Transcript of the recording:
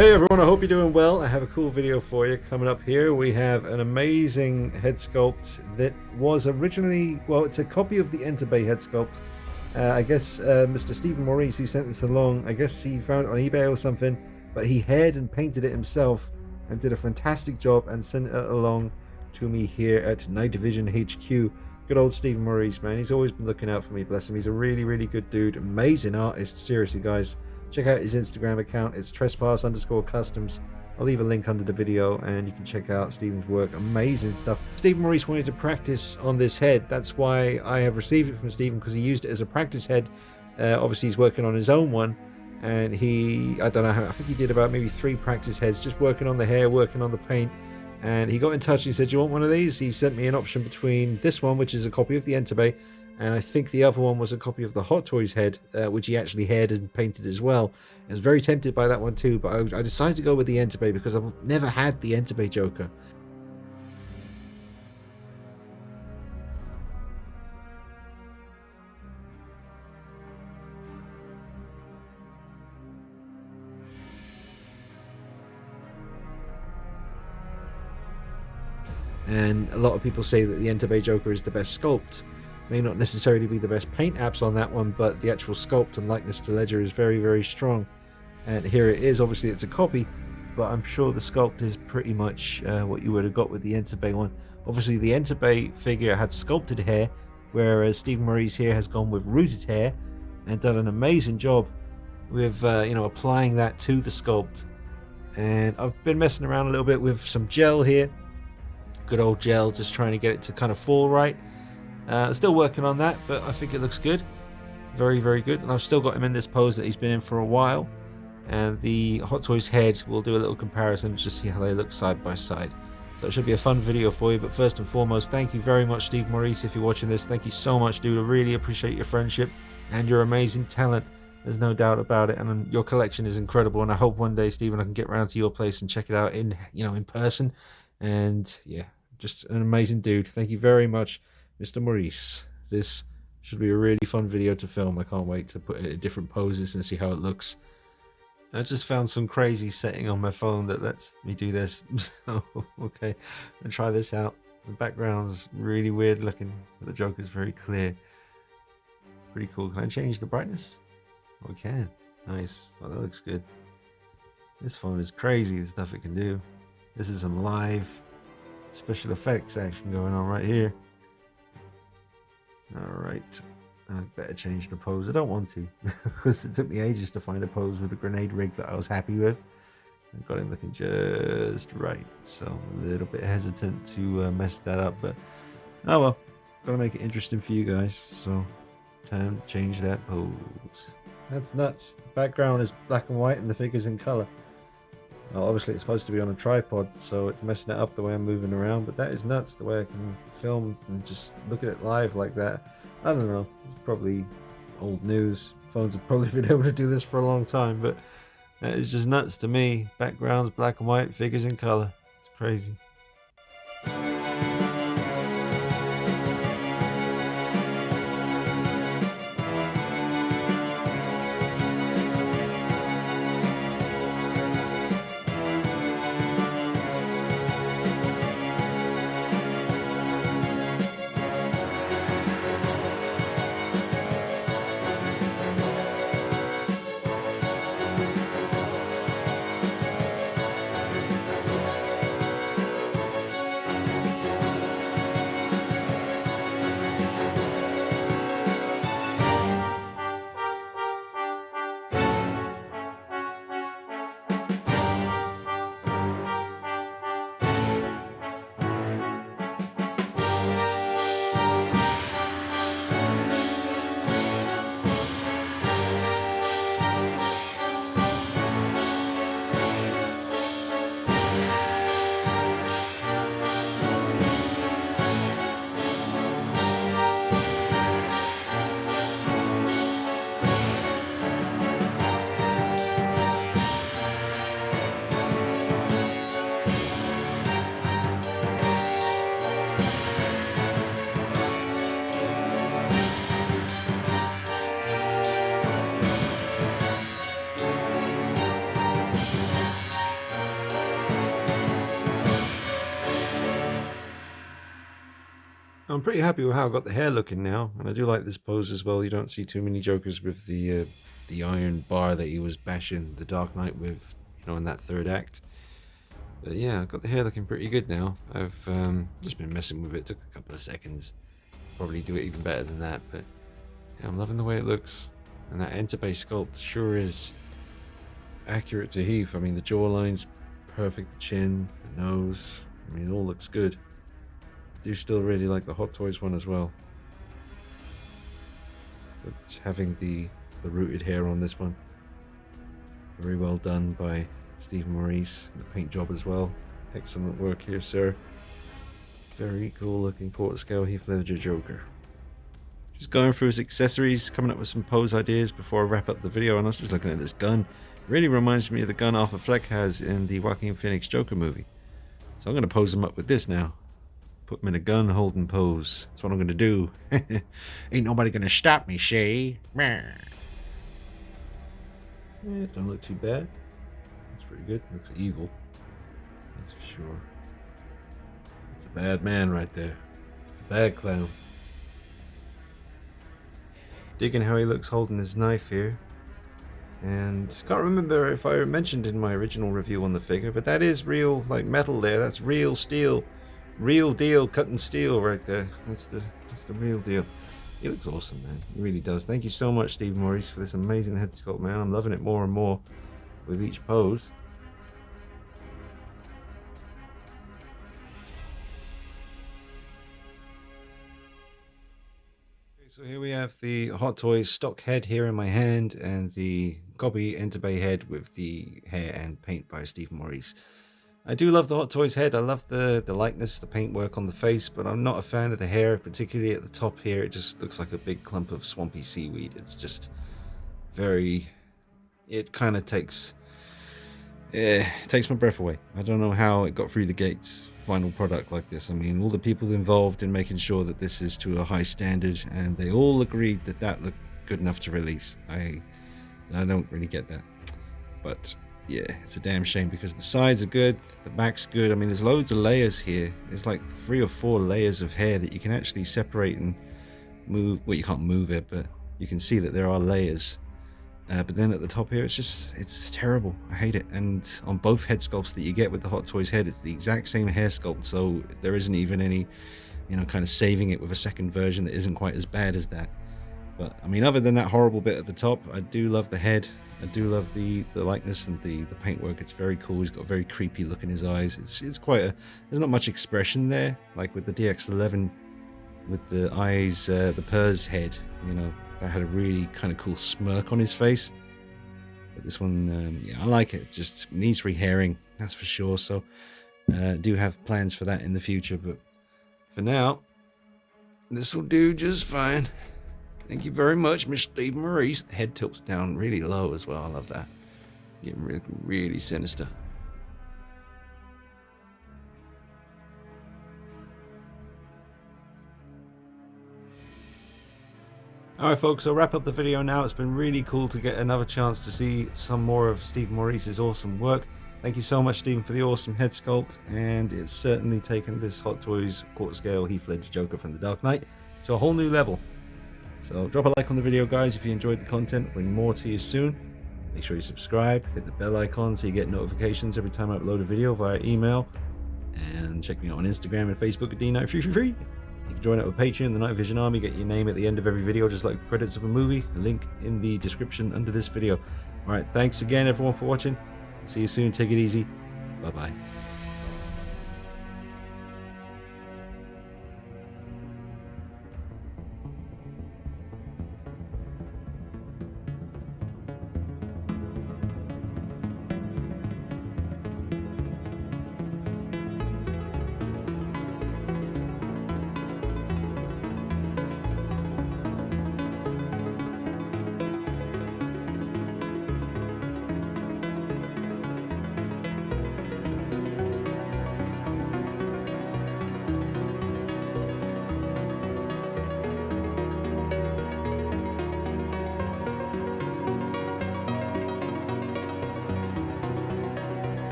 Hey everyone, I hope you're doing well. I have a cool video for you coming up here. We have an amazing head sculpt that was originally, well, it's a copy of the Enterbay head sculpt. I guess Mr. Stephen Maurice, who sent this along, I guess he found it on eBay or something, but he haired and painted it himself and did a fantastic job and sent it along to me here at Night Division HQ. Good old Stephen Maurice, man. He's always been looking out for me, bless him. He's a really, really good dude. Amazing artist, seriously, guys. Check out his Instagram account. It's trespass_customs. I'll leave a link under the video and you can check out Stephen's work. Amazing stuff. Stephen Maurice wanted to practice on this head. That's why I have received it from Stephen, because he used it as a practice head. Obviously he's working on his own one, and I don't know how, I think he did about maybe 3 practice heads, just working on the hair, working on the paint. And he got in touch and he said, "You want one of these?" He sent me an option between this one, which is a copy of the Enterbay, and I think the other one was a copy of the Hot Toys head, which he actually haired and painted as well. I was very tempted by that one too, but I decided to go with the Enterbay because I've never had the Enterbay Joker. And a lot of people say that the Enterbay Joker is the best sculpt. May not necessarily be the best paint apps on that one, but the actual sculpt and likeness to ledger is very, very strong. And here it is. Obviously it's a copy, but I'm sure the sculpt is pretty much what you would have got with the Enterbay one. Obviously the Enterbay figure had sculpted hair, whereas Stephen Maurice here has gone with rooted hair and done an amazing job with applying that to the sculpt. And I've been messing around a little bit with some gel here, good old gel, just trying to get it to kind of fall right. Still working on that, but I think it looks good. Very, very good. And I've still got him in this pose that he's been in for a while. And the Hot Toys head, we'll do a little comparison to just see how they look side by side. So it should be a fun video for you. But first and foremost, thank you very much, Steve Maurice, if you're watching this. Thank you so much, dude. I really appreciate your friendship and your amazing talent. There's no doubt about it. And your collection is incredible. And I hope one day, Stephen, I can get around to your place and check it out in person. And yeah, just an amazing dude. Thank you very much, Mr. Maurice. This should be a really fun video to film. I can't wait to put it in different poses and see how it looks. I just found some crazy setting on my phone that lets me do this. So, okay, I'll try this out. The background's really weird looking, but the Joker's very clear. Pretty cool. Can I change the brightness? Oh, I can. Nice. Oh, that looks good. This phone is crazy, the stuff it can do. This is some live special effects action going on right here. Alright, I better change the pose. I don't want to, because it took me ages to find a pose with a grenade rig that I was happy with. I got him looking just right, so I'm a little bit hesitant to mess that up, but oh well, gotta make it interesting for you guys, so time to change that pose. That's nuts. The background is black and white and the figure's in color. Well, obviously it's supposed to be on a tripod, so it's messing it up the way I'm moving around, but that is nuts, the way I can film and just look at it live like that. I don't know, it's probably old news. Phones have probably been able to do this for a long time, but that is just nuts to me. Backgrounds black and white, figures in color. It's crazy. I'm pretty happy with how I got the hair looking now, and I do like this pose as well. You don't see too many Jokers with the iron bar that he was bashing the Dark Knight with, in that third act. But yeah, I've got the hair looking pretty good now. I've just been messing with it. Took a couple of seconds. Probably do it even better than that, but yeah, I'm loving the way it looks. And that Entebbe sculpt sure is accurate to Heath. I mean, the jawline's perfect, the chin, the nose. I mean, it all looks good. I do still really like the Hot Toys one as well. But having the rooted hair on this one, very well done by Stephen Maurice, and the paint job as well. Excellent work here, sir. Very cool looking quarter scale Heath Ledger Joker. Just going through his accessories, coming up with some pose ideas before I wrap up the video, and I was just looking at this gun. It really reminds me of the gun Arthur Fleck has in the Joaquin Phoenix Joker movie. So I'm going to pose him up with this now. Put him in a gun holding pose. That's what I'm going to do. Ain't nobody going to stop me, Shay. Yeah, don't look too bad. That's pretty good. Looks evil. That's for sure. It's a bad man right there. It's a bad clown. Digging how he looks holding his knife here. And can't remember if I mentioned in my original review on the figure, but that is real, like, metal there. That's real steel. Real deal cutting steel right there. That's the real deal. He looks awesome, man. He really does. Thank you so much, Stephen Maurice, for this amazing head sculpt, man. I'm loving it more and more with each pose. So here we have the Hot Toys stock head here in my hand, and the Gobby Entebbe head with the hair and paint by Stephen Maurice. I do love the Hot Toys head. I love the likeness, the paintwork on the face, but I'm not a fan of the hair, particularly at the top here. It just looks like a big clump of swampy seaweed. It's just very... It kind of takes my breath away. I don't know how it got through the gates. Final product like this. I mean, all the people involved in making sure that this is to a high standard, and they all agreed that that looked good enough to release. I don't really get that, but yeah, it's a damn shame because the sides are good, the back's good. I mean, there's loads of layers here. There's like 3 or 4 layers of hair that you can actually separate and move. Well, you can't move it, but you can see that there are layers. But then at the top here, it's terrible. I hate it. And on both head sculpts that you get with the Hot Toys head, it's the exact same hair sculpt, so there isn't even any, kind of saving it with a second version that isn't quite as bad as that. But I mean, other than that horrible bit at the top, I do love the head. I do love the likeness and the paintwork. It's very cool. He's got a very creepy look in his eyes. It's quite a... There's not much expression there, like with the DX11, with the eyes, the Purr's head, that had a really kind of cool smirk on his face. But this one, yeah, I like it. Just needs rehairing, that's for sure. So do have plans for that in the future, but for now, this will do just fine. Thank you very much, Mr. Stephen Maurice. The head tilts down really low as well. I love that. Getting really, really sinister. Alright folks, I'll wrap up the video now. It's been really cool to get another chance to see some more of Stephen Maurice's awesome work. Thank you so much, Stephen, for the awesome head sculpt, and it's certainly taken this Hot Toys quarter scale Heath Ledger Joker from the Dark Knight to a whole new level. So drop a like on the video, guys, if you enjoyed the content. Bring more to you soon. Make sure you subscribe, hit the bell icon so you get notifications every time I upload a video via email, and check me out on Instagram and Facebook at D9333. You can join up with Patreon, the Night Vision Army, get your name at the end of every video just like the credits of a movie. A link in the description under this video. Alright, thanks again everyone for watching. See you soon, take it easy. Bye bye.